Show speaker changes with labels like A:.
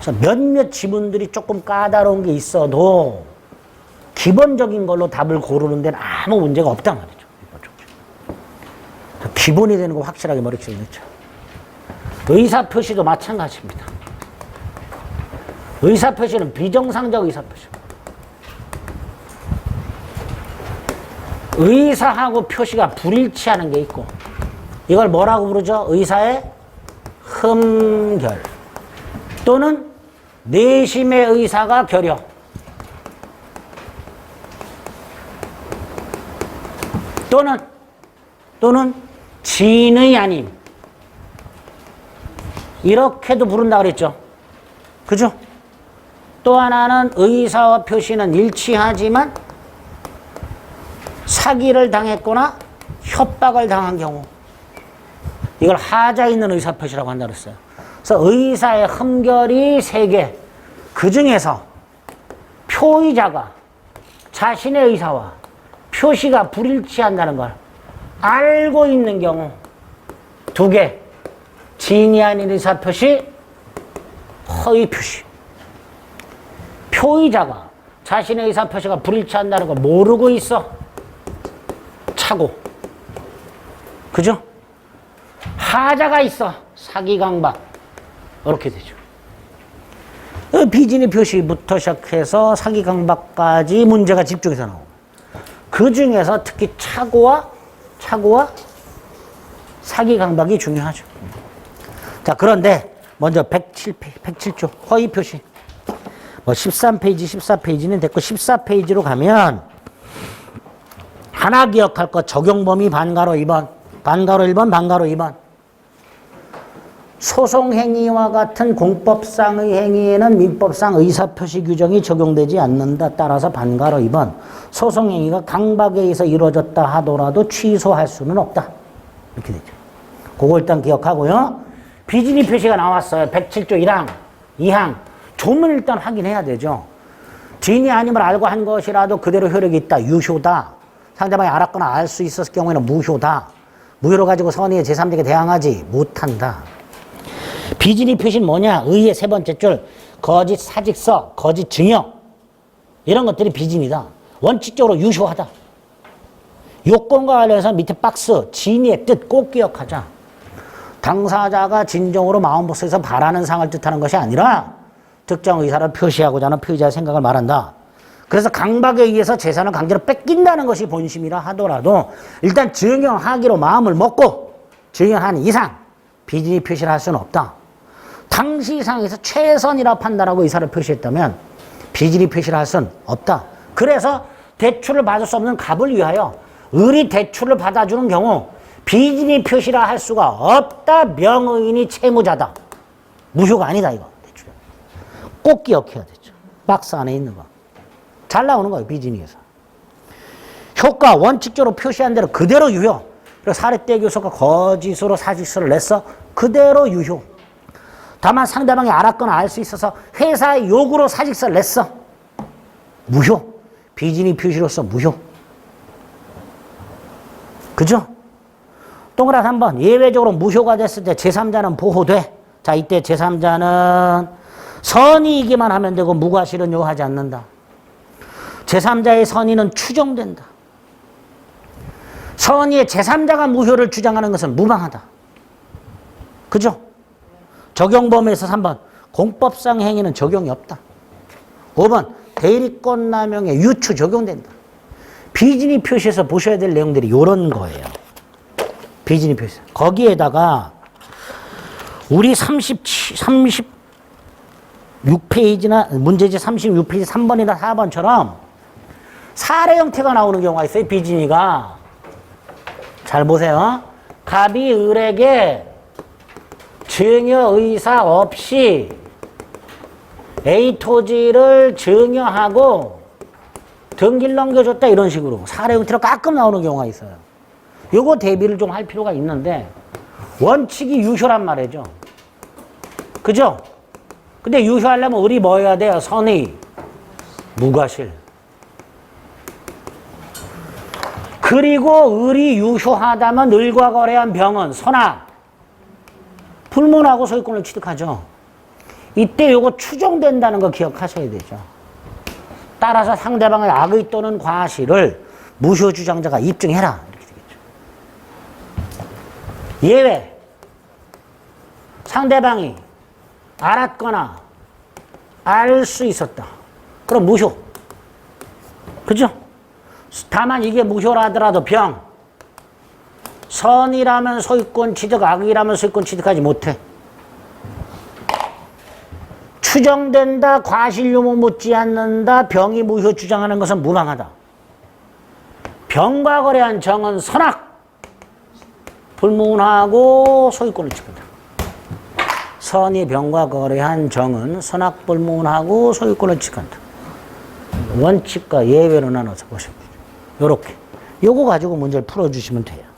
A: 그래서 몇몇 지문들이 조금 까다로운 게 있어도 기본적인 걸로 답을 고르는 데는 아무 문제가 없단 말이죠. 기본이 되는 거 확실하게 머릿속에 넣죠. 의사표시도 마찬가지입니다. 의사표시는 비정상적 의사표시. 의사하고 표시가 불일치하는 게 있고 이걸 뭐라고 부르죠? 의사의 흠결 또는 내심의 의사가 결여 또는 진의 아님 이렇게도 부른다 그랬죠. 그죠? 또 하나는 의사와 표시는 일치하지만 사기를 당했거나 협박을 당한 경우 이걸 하자 있는 의사표시라고 한다 그랬어요. 그래서 의사의 흠결이 3개 그 중에서 표의자가 자신의 의사와 표시가 불일치한다는 걸 알고 있는 경우 2개 진이 아닌 의사표시 허위표시 표의자가 자신의 의사표시가 불일치한다는 걸 모르고 있어 차고 그죠? 하자가 있어 사기강박 이렇게 되죠. 비진의 표시부터 시작해서 사기강박까지 문제가 집중해서 나오고 그 중에서 특히 착오와 사기강박이 중요하죠. 자 그런데 먼저 107조 허위표시 뭐 13페이지 14페이지는 됐고 14페이지로 가면 하나 기억할 것 적용범위 반가로 2번 반가로 1번 반가로 2번 소송행위와 같은 공법상의 행위에는 민법상 의사표시 규정이 적용되지 않는다. 따라서 반가로 2번 소송행위가 강박에 의해서 이루어졌다 하더라도 취소할 수는 없다. 이렇게 되죠. 그거 일단 기억하고요. 비진의 표시가 나왔어요. 107조 1항 2항 조문 일단 확인해야 되죠. 진이 아님을 알고 한 것이라도 그대로 효력이 있다. 유효다. 상대방이 알았거나 알 수 있었을 경우에는 무효다. 무효로 가지고 선의의 제3자에게 대항하지 못한다. 비진의 표시는 뭐냐? 의의 3번째 줄 거짓 사직서, 거짓 증여 이런 것들이 비진이다. 원칙적으로 유효하다. 요건과 관련해서 밑에 박스 진의 뜻 꼭 기억하자. 당사자가 진정으로 마음속에서 바라는 상을 뜻하는 것이 아니라 특정 의사를 표시하고자 하는 표의자의 생각을 말한다. 그래서 강박에 의해서 재산을 강제로 뺏긴다는 것이 본심이라 하더라도 일단 증여하기로 마음을 먹고 증여한 이상 비진의 표시를 할 수는 없다. 당시 상에서 최선이라 판단하고 의사를 표시했다면 비진의 표시를 할 수는 없다. 그래서 대출을 받을 수 없는 갑을 위하여 을이 대출을 받아주는 경우 비진의 표시라 할 수가 없다. 명의인이 채무자다. 무효가 아니다 이거. 대출. 꼭 기억해야 되죠. 박스 안에 있는 거. 잘 나오는 거예요. 비진이에서. 효과 원칙적으로 표시한 대로 그대로 유효. 그리고 사례때 교수가 거짓으로 사직서를 냈어. 그대로 유효. 다만 상대방이 알았거나 알 수 있어서 회사의 요구로 사직서를 냈어. 무효. 비진의 표시로서 무효. 그죠? 동그라스 3번. 예외적으로 무효가 됐을 때 제3자는 보호돼. 자, 이때 제3자는 선의이기만 하면 되고 무과실은 요하지 않는다. 제3자의 선의는 추정된다. 선의의 제3자가 무효를 주장하는 것은 무방하다. 그죠? 적용범위에서 3번. 공법상 행위는 적용이 없다. 5번. 대리권 남용에 유추 적용된다. 비진의 표시에서 보셔야 될 내용들이 이런 거예요. 비진의 표시. 거기에다가 우리 36페이지나 문제지 36페이지 3번이나 4번처럼 사례 형태가 나오는 경우가 있어요. 비진이가. 잘 보세요. 갑이 을에게 증여 의사 없이 A 토지를 증여하고 등기를 넘겨줬다 이런 식으로 사례 형태로 가끔 나오는 경우가 있어요. 요거 대비를 좀 할 필요가 있는데 원칙이 유효란 말이죠. 그죠? 근데 유효하려면 을이 뭐 해야 돼요? 선의, 무과실. 그리고 을이 유효하다면 을과 거래한 병은 선악, 불문하고 소유권을 취득하죠. 이때 요거 추정된다는 거 기억하셔야 되죠. 따라서 상대방의 악의 또는 과실을 무효 주장자가 입증해라. 이렇게 되겠죠. 예외. 상대방이 알았거나 알 수 있었다. 그럼 무효. 그죠? 다만 이게 무효라 하더라도 병. 선이라면 소유권 취득, 악이라면 소유권 취득하지 못해. 추정된다, 과실 유무 묻지 않는다, 병이 무효 주장하는 것은 무방하다. 병과 거래한 정은 선악, 불문하고 소유권을 취득한다. 선이 병과 거래한 정은 선악, 불문하고 소유권을 취득한다. 원칙과 예외로 나눠서 보시면 돼요. 요렇게. 요거 가지고 문제를 풀어주시면 돼요.